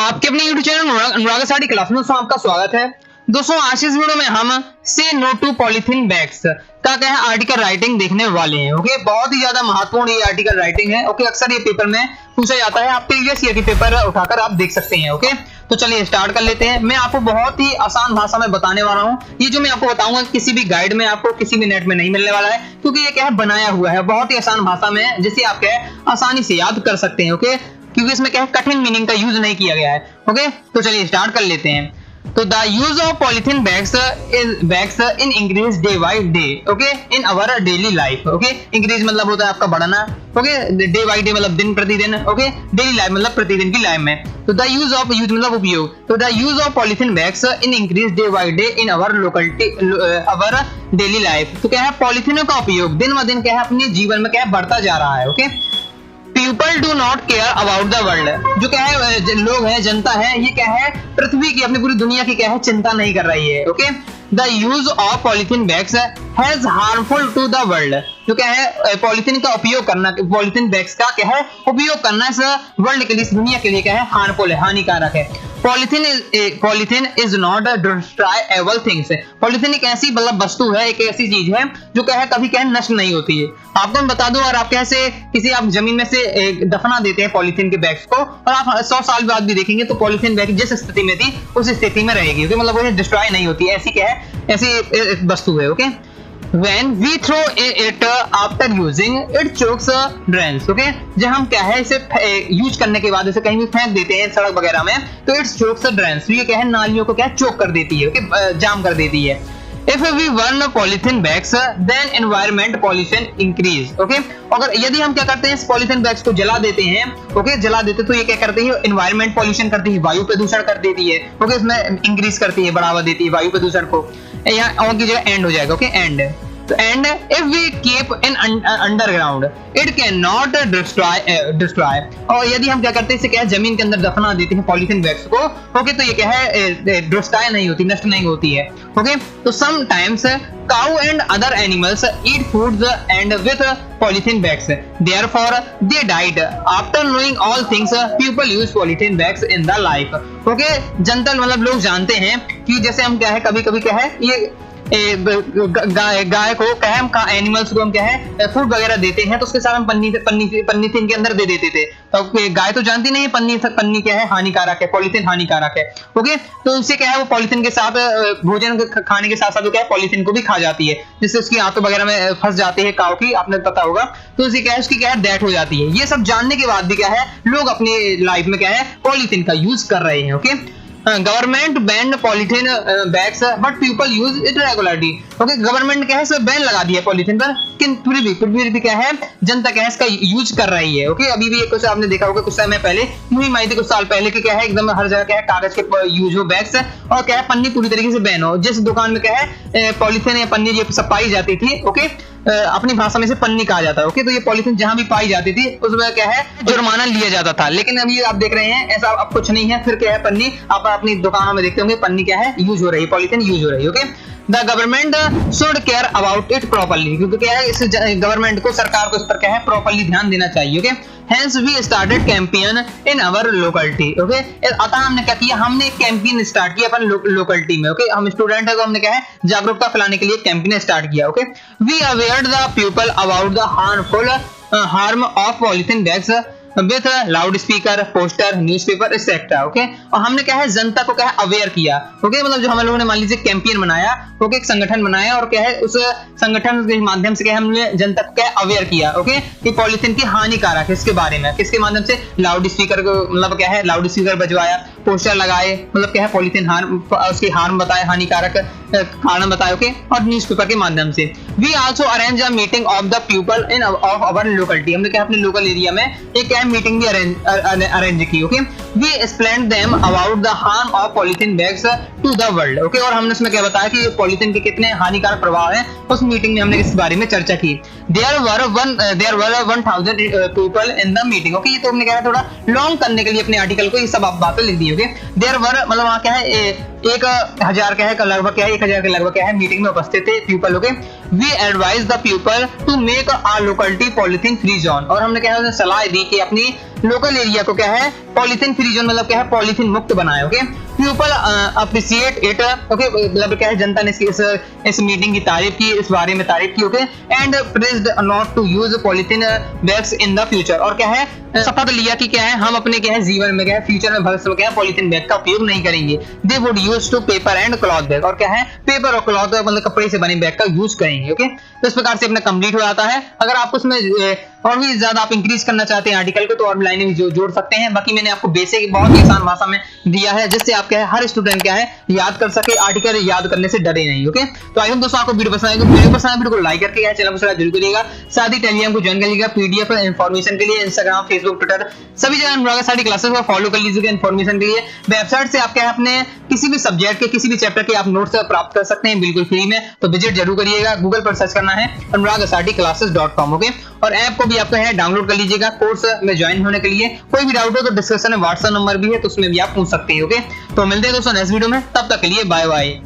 आपके अपने YouTube channel अनुराग sari class में आपका स्वागत है। दोस्तों आज इस वीडियो में हम से नो टू पॉलीथीन बैग्स का क्या है आर्टिकल राइटिंग देखने वाले हैं। ओके, बहुत ही ज्यादा महत्वपूर्ण ये आर्टिकल राइटिंग है। ओके, अक्सर ये पेपर में पूछा जाता है, आप प्रीवियस ईयर की पेपर उठाकर आप देख सकते हैं। ओके, तो चलिए स्टार्ट कर लेते हैं। मैं आपको बहुत ही आसान भाषा में बताने वाला हूँ। ये जो मैं आपको बताऊंगा किसी भी गाइड में आपको किसी भी नेट में नहीं मिलने वाला है, क्योंकि ये क्या है बनाया हुआ है, बहुत ही आसान भाषा में है, जिसे आप क्या है आसानी से याद कर सकते हैं। ओके, क्योंकि इसमें क्या है कठिन मीनिंग का यूज नहीं किया गया है। ओके, तो चलिए स्टार्ट कर लेते हैं। तो the use of polythene bags in increase day by day. Okay, in our daily life. Okay, increase मतलब होता है आपका बढ़ना। ओके, डे बाय डे मतलब दिन प्रतिदिन। ओके, डेली लाइफ मतलब प्रतिदिन की लाइफ में। तो द यूज मतलब उपयोग। तो the use of polythene bags in increase day by day in our locality our daily life. तो क्या है पॉलिथीनों का उपयोग दिन ब दिन क्या है अपने जीवन में क्या है बढ़ता जा रहा है। Okay, people do not care about the world. जो क्या है लोग है, जनता है, ये क्या है पृथ्वी की अपनी पूरी दुनिया की क्या है चिंता नहीं कर रही है। Okay, the use of polythene bags has harmful to the world. जो क्या है पॉलिथीन का उपयोग करना, पॉलिथीन बैग्स का क्या है उपयोग करना इस वर्ल्ड के लिए, इस दुनिया के लिए क्या है हार्मफुल है, हानिकारक है। Polythene is not destroyable things. Polythene एक ऐसी मतलब वस्तु है, एक ऐसी चीज है जो क्या है कभी क्या है नष्ट नहीं होती है। आपको मैं बता दूं, और आप कैसे किसी आप जमीन में से दफना देते हैं पॉलिथीन के बैग्स को, और आप 100 साल बाद भी देखेंगे तो पॉलिथीन बैग जिस स्थिति में थी उस स्थिति में रहेगी। ओके, मतलब वो डिस्ट्रॉय नहीं होती, ऐसी क्या है ऐसी वस्तु है। Okay, When we throw it after using, it chokes drains. Okay, जब हम क्या है इसे यूज करने के बाद इसे कहीं भी फेंक देते हैं सड़क वगैरह में, तो it chokes drains. ये क्या है नालियों को क्या चोक कर देती है। ओके, जाम कर देती है। If we burn polythene bags, then environment pollution increase. Okay, अगर यदि हम क्या करते हैं इस पॉलीथीन बैग्स को जला देते हैं, ओके जला देते तो ये क्या करती है एनवायरमेंट पॉल्यूशन करती है, वायु प्रदूषण कर देती है। ओके, इसमें इंक्रीज करती है, बढ़ावा देती है वायु प्रदूषण को। यहाँ ऑन की जगह एंड हो जाएगा। ओके, एंड तो and if we keep in underground it can not destroy. और यदि हम क्या करते हैं इसे क्या है जमीन के अंदर दफना देते हैं पॉलीथीन बैग्स को, ओके तो ये क्या है डिस्ट्रॉय नहीं होती, नष्ट नहीं होती है। ओके, तो sometimes cow and other animals eat foods and with polythene bags, therefore they died. After knowing all things, people use polythene bags in the life. Okay, जनता मतलब लोग जानते हैं कि जैसे हम क्या है कभी कभी क्या है ये गाय को क्या है हम एनिमल्स को हम क्या है फूड वगैरह देते हैं, तो उसके साथ हम पन्नी इनके अंदर दे देते थे। तो गाय तो जानती नहीं है पन्नी क्या है हानिकारक है, पॉलीथीन हानिकारक है। ओके, तो उससे क्या है वो पॉलीथीन के साथ भोजन खाने के साथ साथ क्या है पॉलीथीन को भी खा जाती है, जिससे उसकी आंतों वगैरह में फंस जाती है काऊ की, आपने पता होगा। तो उसकी क्या है उसकी क्या है डेथ हो जाती है। ये सब जानने के बाद भी क्या है लोग अपनी लाइफ में क्या है पॉलीथीन का यूज कर रहे हैं। Okay, government ban polythene bags but people use it regularly. Okay, government क्या है इस बैन लगा दिया पॉलीथीन पर, फिर भी क्या है जनता क्या है इसका यूज कर रही है। ओके, अभी भी कुछ आपने देखा होगा कुछ समय पहले मुहिम आई थी कुछ साल पहले कि क्या है एकदम हर जगह क्या है कागज के यूज हो बैग्स, और क्या है पन्नी पूरी तरीके से बैन हो। जिस दुकान में क्या है पॉलीथीन या पन्नी ये सब पाई जाती थी, ओके अपनी भाषा में से पन्नी कहा जाता है। ओके, तो ये पॉलीथीन जहां भी पाई जाती थी उसमें क्या है जुर्माना लिया जाता था, लेकिन अभी आप देख रहे हैं ऐसा अब कुछ नहीं है। फिर क्या है पन्नी आप अपनी दुकानों में देखते होंगे पन्नी क्या है यूज हो रही है, पॉलीथीन यूज हो रही है। Okay, the government should care about it properly, क्योंकि क्या है इस गवर्नमेंट को सरकार को इस पर क्या है प्रॉपर्ली ध्यान देना चाहिए। Okay, hence we started campaign in our locality. Okay, अतः हमने क्या किया हमने एक कैंपेन स्टार्ट किया अपन लोकेलिटी में। ओके, हम स्टूडेंट है तो हमने क्या है जागरूकता फैलाने के लिए कैंपेन स्टार्ट किया। Okay, we aware the people about the harm of polythene bags with loudspeaker, poster, newspaper etcetera. Okay, और हमने क्या है जनता को क्या है अवेयर किया। ओके, मतलब जो हम लोगों ने मान लीजिए कैंपेन बनाया, ओके एक संगठन बनाया, और क्या है उस संगठन के माध्यम से क्या है हमने जनता को क्या अवेयर किया। ओके, कि पॉलीथीन की हानिकारक है इसके बारे में, किसके माध्यम से लाउड स्पीकर को मतलब क्या है लाउड स्पीकर बजवाया, पोस्टर लगाए, मतलब क्या है पॉलीथीन उसकी हार्म बताए, हानिकारक कारण बताए। ओके, और न्यूज़पेपर के माध्यम से। We also arrange a meeting of the people in of our locality. हमने क्या अपने लोकल एरिया में एक क्या मीटिंग भी अरेंज की। Okay, we explain them about the harm of polythene bags to the world. Okay, और हमने इसमें क्या बताया कि पॉलीथीन के कितने हानिकारक प्रभाव हैं, उस मीटिंग में हमने इस बारे में चर्चा की। There were 1000 people in the meeting. Okay, ये तो हमने क्या है थोड़ा लॉन्ग करने के लिए अपने आर्टिकल को ये सब बातें लिख दी। ओके, देयर वर मतलब वहां क्या है 1000 क्या है लगभग क्या है 1000 के लगभग क्या है मीटिंग में उपस्थित थे people. Okay, we advise the people to make a locality polythene free zone. और हमने क्या है सलाह दी कि अपनी लोकल एरिया को क्या है पॉलीथीन फ्री जोन मतलब क्या है, पॉलीथीन मुक्त बनाए। Okay, people appreciate it. Okay, मतलब क्या है, जनता ने इस मीटिंग की तारीफ की, इस बारे में तारीफ की। Okay, and praised not to use polythene bags in the future, और क्या है, शपथ लिया कि क्या है, हम अपने क्या है जीवन में, क्या है फ्यूचर में, भविष्य में क्या है, पॉलीथीन बैग का उपयोग नहीं करेंगे। They would use to paper and cloth bag, और क्या है, पेपर और क्लॉथ मतलब कपड़े से बने बैग का यूज करेंगे। ओके, तो इस प्रकार से अपना कंप्लीट हो जाता है। अगर आपको उसमें और भी ज्यादा आप इंक्रीज करना चाहते हैं आर्टिकल को, तो और लाइनें जोड़ सकते हैं। बाकी मैंने आपको बेसिक बहुत ही आसान भाषा में दिया है, जिससे आप क्या है, हर स्टूडेंट क्या है याद कर सके, आर्टिकल याद करने से डरे नहीं। ओके, तो आई होप दोस्तों आपको वीडियो पसंद आएगा। वीडियो पसंद आए वीडियो को लाइक करके चैनल को सब्सक्राइब जरूर करिएगा। साथ ही टेलीग्राम को ज्वाइन कर लीजिएगा पीडीएफ इन्फॉर्मेशन के लिए। इंस्टाग्राम, फेसबुक, ट्विटर सभी जगह अनुराग साड़ी क्लासेस को फॉलो कर लीजिएगा इन्फॉर्मेशन के लिए। वेबसाइट से आप क्या है, अपने किसी भी सब्जेक्ट के, किसी भी चैप्टर के आप नोट्स प्राप्त कर सकते हैं बिल्कुल फ्री में। तो विजिट जरूर करिएगा। गूगल पर सर्च करना है anuragsaticlasses.com। ओके, और ऐप को भी आपको है डाउनलोड कर लीजिएगा कोर्स में ज्वाइन होने के लिए। कोई भी डाउट हो तो डिस्क्रिप्शन में व्हाट्सएप नंबर भी है, तो उसमें भी आप पूछ सकते हैं। ओके, तो मिलते हैं दोस्तों नेक्स्ट वीडियो में, तब तक के लिए बाय बाय।